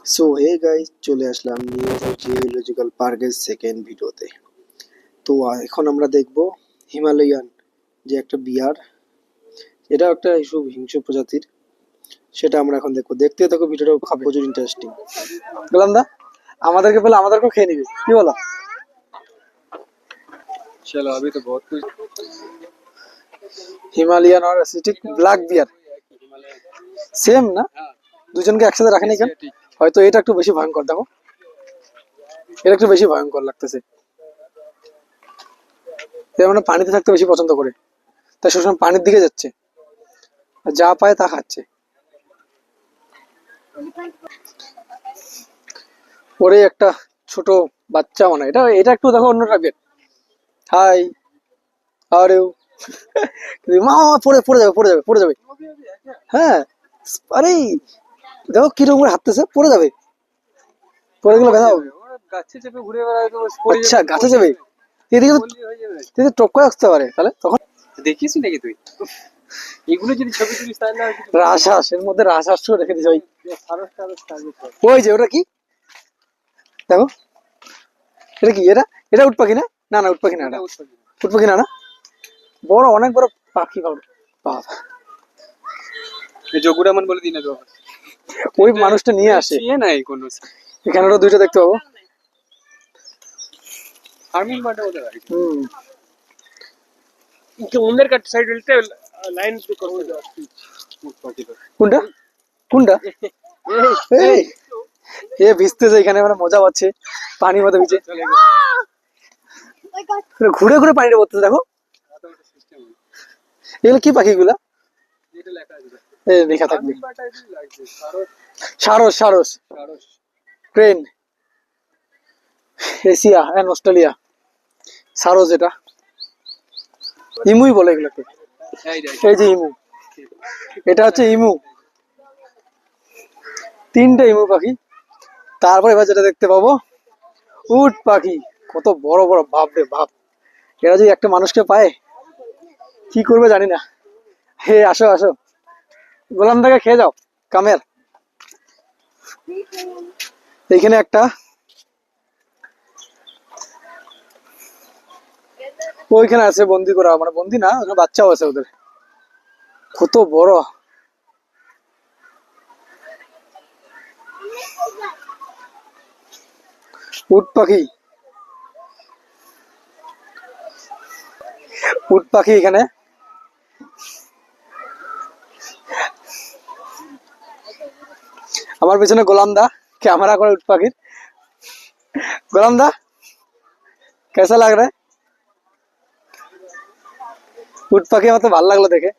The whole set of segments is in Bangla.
সো হে গাইস, চলে আসলাম নিউ জিওলজিক্যাল পার্কের সেকেন্ড ভিডিওতে। তো এখন আমরা দেখব হিমালয়ান যে একটা বিয়ার, এটা একটা খুব হিংস্র প্রজাতির, সেটা আমরা এখন দেখবো। দেখতে থাকো, ভিডিওটা প্রচুর ইন্টারেস্টিং। বললাম দা, আমাদেরকে বলে আমাদেরকেও খেয়ে নিবি, কি বলো? चलो अभी तो बहुत कुछ হিমালয়ান আর অ্যাসিটিক ব্ল্যাক বিয়ার সেম না? দুজনকে একসাথে রাখেনি কেন? হয়তো এটা একটু বেশি ভয়ঙ্কর, দেখো এটা একটু বেশি ভয়ঙ্কর লাগতেছে। এরা মানে পানিতে থাকতে বেশি পছন্দ করে, তাই সবসময় পানির দিকে যাচ্ছে, আর যা পায় তা খাচ্ছে। ওরে একটা ছোট বাচ্চা মনে হয়। এটা এটা একটু দেখো অন্য টাইপের। হাই, আরে মা মা, পড়ে পড়ে যাবে, পড়ে যাবে, পড়ে যাবে। হ্যাঁ, আরে দেখো কিরকম করে হাঁটতেছে, পড়ে যাবে, পড়ে গেলে ব্যথা হবে। গাছে চেপে ঘুরে বেড়ায় তো আচ্ছা, গাছে যাবে, এদিকে তো টপ করে আসতে পারে, তাহলে তখন দেখিস নাকি তুই এগুলো যদি ছবি তুলিস তাহলে আর কিছু রাজহাঁস, এর মধ্যে রাজহাঁস রেখে দিছে ভাই। সারস টারস থাকবে তো। ওই যে ওটা কি, দেখো এটা কি, এটা এটা উট পাখি না? না না, উট পাখি না, এটা উট পাখি না, না বড়, অনেক বড় পাখি পাবো। বাবা, জগুরামান বলে দিন না তো। ওই মানুষটা নিয়ে আসে সে নাই কোনো এখানে, ওরা দুইটা দেখতে পাবো। ফার্মিং বাটা ওদের আছে হুম, कि उधर का साइड मिलते लाइन पे करते কোনটা কোনটা? এই এ ভিজতেছে এখানে, মানে মজা পাচ্ছে পানির মধ্যে ভিজে, ঘুরে ঘুরে পানিটা পড়তেছে। দেখো এগুলো কি পাখি গুলা? লেখা থাকবে সারস, সারস, ক্রেন, এশিয়া এন্ড অস্ট্রেলিয়া। সারস, এটা ইমুই বলে এগুলোকে। এই যে ইমু, এটা হচ্ছে ইমু, তিনটা ইমু পাখি। তারপরে এবার যেটা দেখতে পাবো, উট পাখি। কত বড় বড়, বাপ রে বাপ। এরা যদি একটা মানুষকে পায় কি করবে জানি না। হে আসো আসো, গোলাম দাকে খেয়ে যাও, কামের। এইখানে একটা, ওইখানে আছে বন্দি করা, মানে বন্দি না, ওখানে বাচ্চাও আছে ওদের। কত বড় উট পাখি, উট পাখি এখানে। আমার পেছনে গোলাম দা ক্যামেরা করে উট পাখির। গোলাম দা, कैसा लग रहा है? উট পাখি আমার তো ভালো লাগলো দেখে।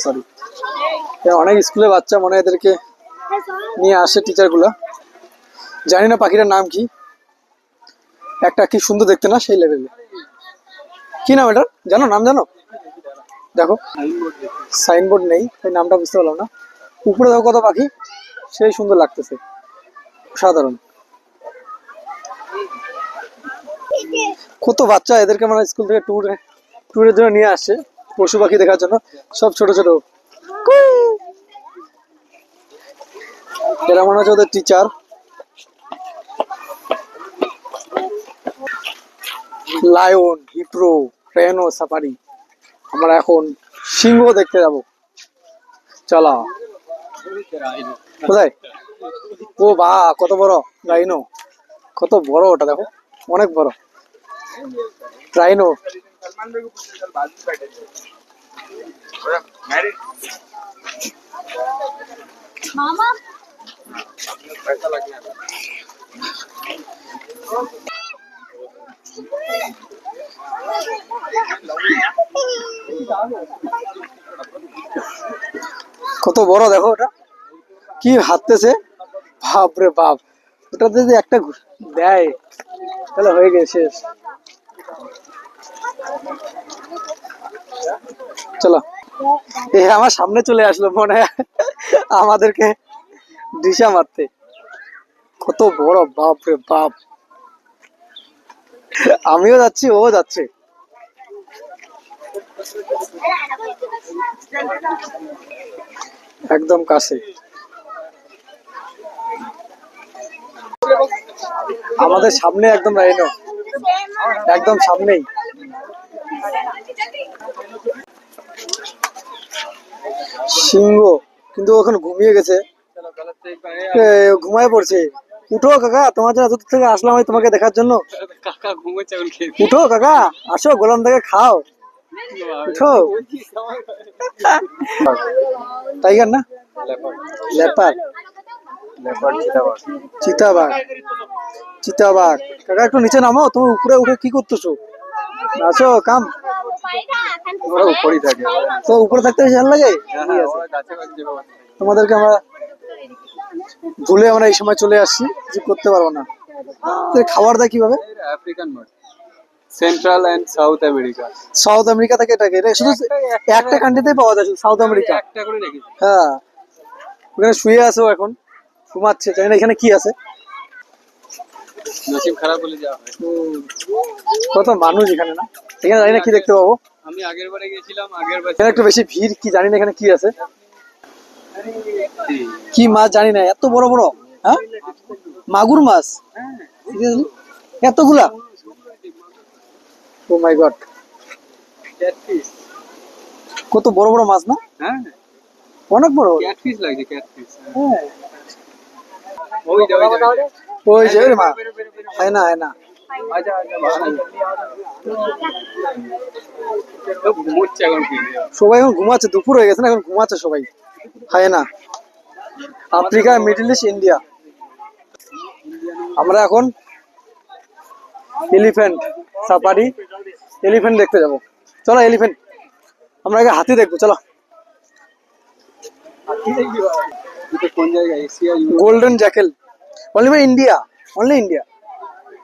সরি, অনেক স্কুলে বাচ্চা মনে হয় এদেরকে নিয়ে আসে টিচার গুলা। জানি না পাখিটার নাম কি, একটা কি সুন্দর দেখতে না, সেই লেভেলে। কি নাম এটার, জানো? নাম জানো? দেখো সাইনবোর্ড নেই, তাই নামটা বুঝতে পারলাম না। উপরে দেখো কত পাখি, সেই সুন্দর লাগতেছে, সাধারণ। কত বাচ্চা এদেরকে মানে স্কুল থেকে ট্যুরের জন্য নিয়ে আসছে, পশু পাখি দেখার জন্য। সব ছোট ছোট, এরা মনে হচ্ছে ওদের teacher. Lion, hippo, rhino, safari. আমরা এখন সিংহ দেখতে যাব, চলো। কোথায়? ও বা, কত বড় রাইনো, কত বড় ওটা, দেখো অনেক বড় রাইনো। मामा কত বড় দেখো ওটা, কি হাঁটতেছে, বাপ রে বাপ। ওটা যদি একটা দেয় তাহলে হয়ে গেছে শেষ। চলো, এ আমার সামনে চলে আসলো, মনে হয় আমাদেরকে দিশা মারতে। কত বড়, বাপ রে বাপ। আমিও যাচ্ছি, ও যাচ্ছে। একদম কাছে। আমাদের সামনে একদম রাইনো, একদম সামনেই। সিংহ কিন্তু ওখানে ঘুমিয়ে গেছে, ঘুমায় পড়ছে। উঠো কাকা, তোমার জন্য এত দূর থেকে আসলাম আমি তোমাকে দেখার জন্য। কাকা ঘুমোচ্ছে এখন খেয়ে। উঠো কাকা, আসো গোলাম থেকে খাও, উঠো। টাইগার না, লেপার, চিতাবাঘ, চিতাবাঘ। কাকা একটু নিচে নামো, তুমি উপরে উঠে কি করতেছো? আসো কাম। ওরা উপরেই থাকে। তো উপরে থাকতে বেশি ভালো লাগে। তোমাদেরকে আমরা ভুলে আমরা এই সময় চলে আসছি, কিছু করতে পারবো না। তো খাবার দেয় কিভাবে? আফ্রিকান মাছ, Central and South America. South America থেকে এটা শুধু একটা কান্ট্রিতেই পাওয়া যায়, শুধু সাউথ আমেরিকা। একটা করে রেখেছি। হ্যাঁ, ওখানে শুয়ে আছো এখন, ঘুমাচ্ছে, জানি না এখানে কি আছে। নসিব খারাপ বলে যাওয়া হয়। কত মানুষ এখানে না, এখানে জানি না কি দেখতে পাবো। আমি আগের বারে গেছিলাম, আগের বার এখানে একটু বেশি ভিড়, কি জানি না এখানে কি আছে, কি মাছ জানি না, এত বড় বড়। হ্যাঁ, মাগুর মাছ, Seriously? এতগুলা, ও মাই গড, ক্যাটফিশ। কত বড় বড় মাছ না, হ্যাঁ, অনেক বড়। ক্যাটফিশ লাগছে, ক্যাটফিশ। হ্যাঁ, ওই যে ওই যে। ওই যে ওরে মা, হয় না হয় না। আচ্ছা আচ্ছা, তো ঘুমোচ্ছে এখন কি। সবাই এখন ঘুমাচ্ছে, দুপুর হয়ে গেছে না, এখন ঘুমাচ্ছে সবাই। হয় না, আফ্রিকা, মিডল ইস্ট, ইন্ডিয়া। আমরা এখন এলিফ্যান্ট সাফারি, এলিফ্যান্ট দেখতে যাব। চলো এলিফ্যান্ট, আমরা আগে হাতি দেখবো, চলো। এটা কোন জায়গা? Asia, golden jackal, only by India, only India.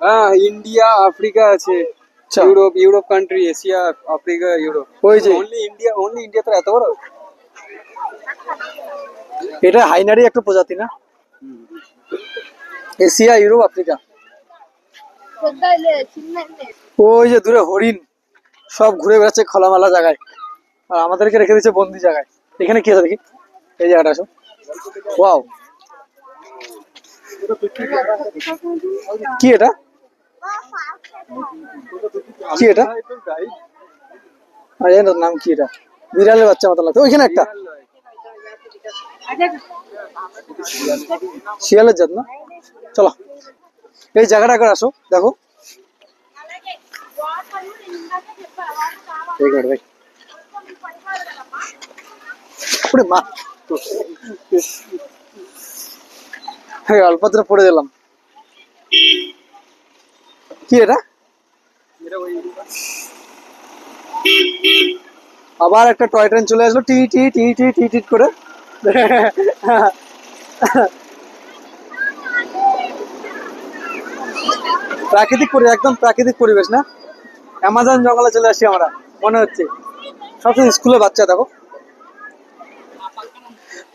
হ্যাঁ, ইন্ডিয়া, আফ্রিকা আছে, আচ্ছা। Europe, Europe country, Asia, Africa, Europe. ওই যে অনলি ইন্ডিয়া, অনলি ইন্ডিয়া তো এত বড়। এটা হাইনারি একটা প্রজাতি না, এশিয়া, ইউরোপ, আফ্রিকা। ওই যে দূরে হরিণ সব ঘুরে বেড়াচ্ছে খোলামেলা জায়গায়, আর আমাদেরকে রেখে দিচ্ছে বন্দি জায়গায়। এখানে কি আছে দেখি, এই জায়গাটা আসো। ওয়াও, কি এটা, কি এটা? জানি না নাম কি এটা, বিড়ালের বাচ্চা মতো লাগতো। ওইখানে একটা শিয়ালের জাত না। চলো এই জায়গাটা করে আসো, দেখো। ভাই ওরে মা, হ্যাঁ অল্প দিনে পড়ে দিলাম। কি এটা? আবার একটা টয় ট্রেন চলে আসলো, টি টি টি টি টি টি করে। প্রাকৃতিক পরিবেশ, একদম প্রাকৃতিক পরিবেশ না, অ্যামাজন জঙ্গলে চলে আসছি আমরা মনে হচ্ছে। সবসময় স্কুলে বাচ্চা, দেখো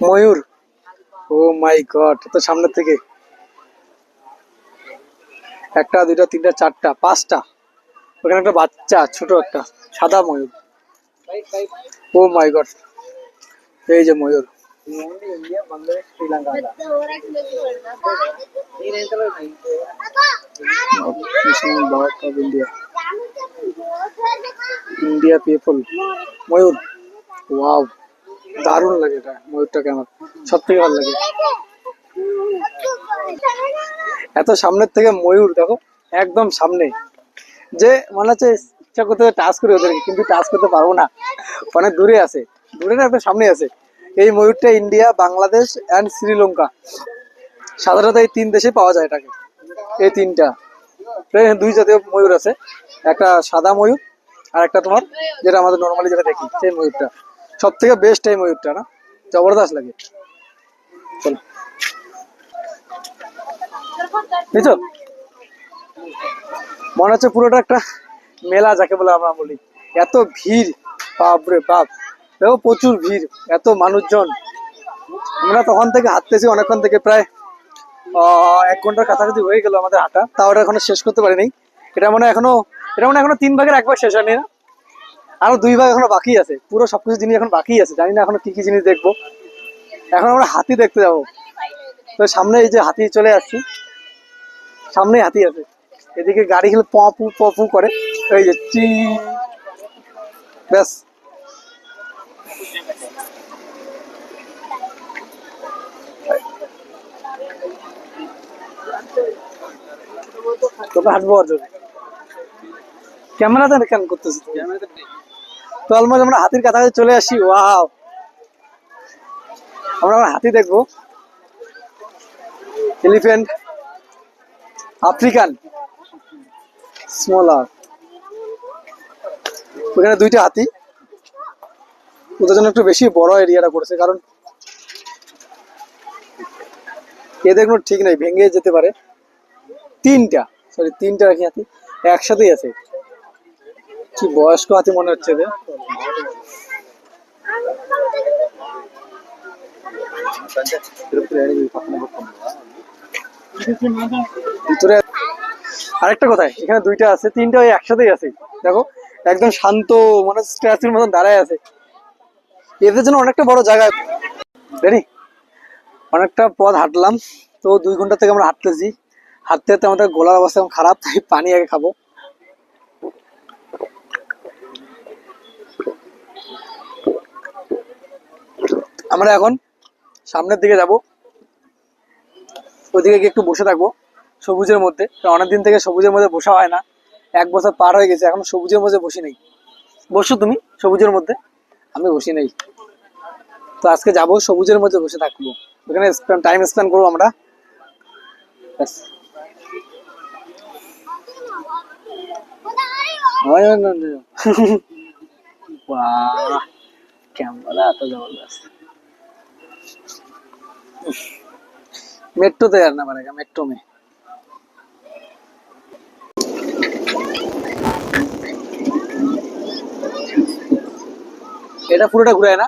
ময়ূর। ও মাই গড, তো সামনের থেকে একটা, দুইটা, তিনটা, চারটা, পাঁচটা। ওখানে একটা বাচ্চা ছোট একটা সাদা ময়ূর। ও মাই গড, এই যে ময়ূর। India, Bangladesh, Sri Lanka, India, India people, ময়ূর। ওয়াও, দারুণ লাগে এটা, ময়ূরটাকে আমার সব থেকে ভালো লাগে। এত সামনের থেকে ময়ূর দেখো, একদম সামনে, যে মনে হচ্ছে ইচ্ছা করতে টাচ করি ওদেরকে, কিন্তু টাচ করতে পারবো না, অনেক দূরে আছে, দূরে না একদম সামনে আছে। এই ময়ূরটা ইন্ডিয়া, বাংলাদেশ অ্যান্ড শ্রীলঙ্কা, সাধারণত এই তিন দেশে পাওয়া যায় এটাকে, এই তিনটা। দুই জাতীয় ময়ূর আছে, একটা সাদা ময়ূর আর একটা তোমার যেটা আমাদের নর্মালি যেটা দেখি সেই ময়ূরটা। সব থেকে বেস্ট এই ময়ূরটা না, জবরদস্ত লাগে। চলো বুঝছো, মনে হচ্ছে পুরোটা একটা মেলা যাকে বলে আমরা বলি। এত ভিড়, বাপরে বাপ, দেখো প্রচুর ভিড়, এত মানুষজন। আমরা তখন থেকে হাঁটতেছি অনেকক্ষণ থেকে, প্রায় 1 ঘন্টার কাছাকাছি হয়ে গেল আমাদের হাঁটা, তাও ওটা এখনো শেষ করতে পারিনি। এটা মনে হয় এখনো 3 ভাগের 1 ভাগ শেষ হয়নি না, আরো 2 ভাগ এখনো বাকি আছে। পুরো সবকিছু জিনিস এখন বাকি আছে, জানি না এখনো কি কি জিনিস দেখবো। এখন আমরা হাতি দেখতে যাবো। তো সামনে এই যে হাতি চলে আসছি, সামনেই হাতি আছে। এদিকে গাড়ি খেলে পপু পপু করে, এই যে চি, ব্যাস। তবে হাঁটবো আর জন্য ক্যামেরাতে কেন করতেছি তুমি? তো অলমোস্ট আমরা হাতির কাছাকাছি চলে আসি। ওয়াও, আমরা আবার হাতি দেখবো। এলিফ্যান্ট, আফ্রিকান স্মলার, ওখানে দুইটা হাতি। ওদের জন্য একটু বেশি বড় এরিয়াটা করেছে, কারণ এদের কোনো ঠিক নাই, ভেঙে যেতে পারে। তিনটা রাখি হাতি একসাথেই আছে। কি বয়স্ক হাতি মনে হচ্ছে এদের। ভিতরে আরেকটা কথাই, এখানে দুইটা আছে, তিনটা ওই একসাথেই আছে। দেখো একদম শান্ত, মানে স্ট্যাচুর মতন দাঁড়ায় আছে। এদের জন্য অনেকটা বড় জায়গা। রেডি, অনেকটা পথ হাঁটলাম। তো 2 ঘন্টা থেকে আমরা হাঁটতেছি। হাঁটতে হাঁটতে আমাদের গলার অবস্থা এখন খারাপ, তাই পানি আগে খাবো। আমরা এখন সামনের দিকে যাব, ওইদিকে গিয়ে একটু বসে থাকবো সবুজের মধ্যে। অনেকদিন থেকে সবুজের মধ্যে বসা হয় না, 1 বছর পার হয়ে গেছে, এখন সবুজের মধ্যে বসি নেই। বসো তুমি সবুজের মধ্যে, আমি বসি নেই। তো আজকে যাবো সবুজের মধ্যে বসে থাকবো, ওখানে টাইম স্পেন্ড করবো আমরা। ব্যাস। वाह, कैमरा तो जबरदस्त। मेट्रो तो करना पड़ेगा, मेट्रो में। এটা পুরোটা ঘুরায় না।